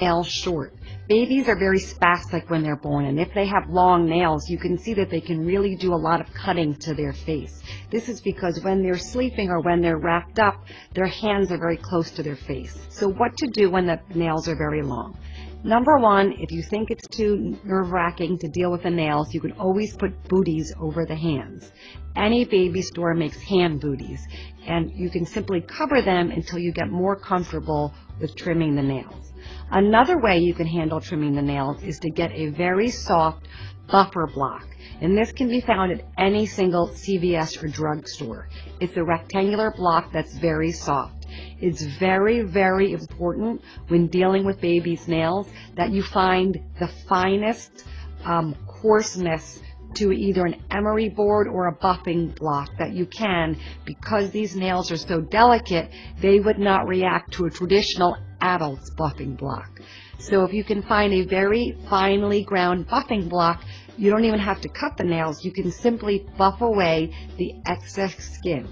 Nails short. Babies are very spastic when they're born, and if they have long nails, you can see that they can really do a lot of cutting to their face. This is because when they're sleeping or when they're wrapped up, their hands are very close to their face. So what to do when the nails are very long? Number one, if you think it's too nerve-wracking to deal with the nails, you can always put booties over the hands. Any baby store makes hand booties, and you can simply cover them until you get more comfortable with trimming the nails. Another way you can handle trimming the nails is to get a very soft buffer block, and this can be found at any single CVS or drugstore. It's a rectangular block that's very soft. It's very, very important when dealing with baby's nails that you find the finest coarseness to either an emery board or a buffing block that you can, because these nails are so delicate, they would not react to a traditional adult's buffing block. So if you can find a very finely ground buffing block, you don't even have to cut the nails. You can simply buff away the excess skin.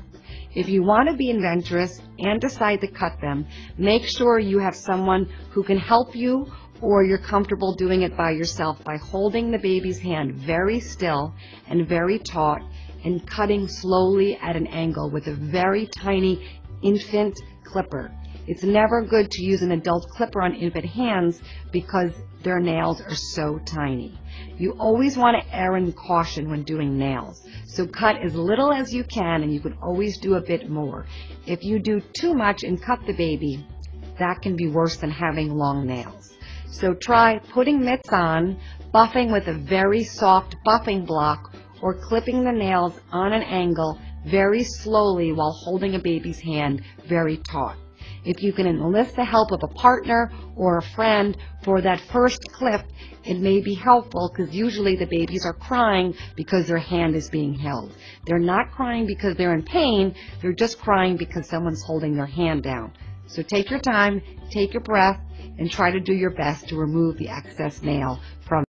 If you want to be adventurous and decide to cut them, make sure you have someone who can help you, or you're comfortable doing it by yourself by holding the baby's hand very still and very taut and cutting slowly at an angle with a very tiny infant clipper. It's never good to use an adult clipper on infant hands because their nails are so tiny. You always want to err in caution when doing nails. So cut as little as you can, and you can always do a bit more. If you do too much and cut the baby, that can be worse than having long nails. So try putting mitts on, buffing with a very soft buffing block, or clipping the nails on an angle very slowly while holding a baby's hand very taut. If you can enlist the help of a partner or a friend for that first clip, it may be helpful because usually the babies are crying because their hand is being held. They're not crying because they're in pain, they're just crying because someone's holding their hand down. So take your time, take your breath, and try to do your best to remove the excess nail from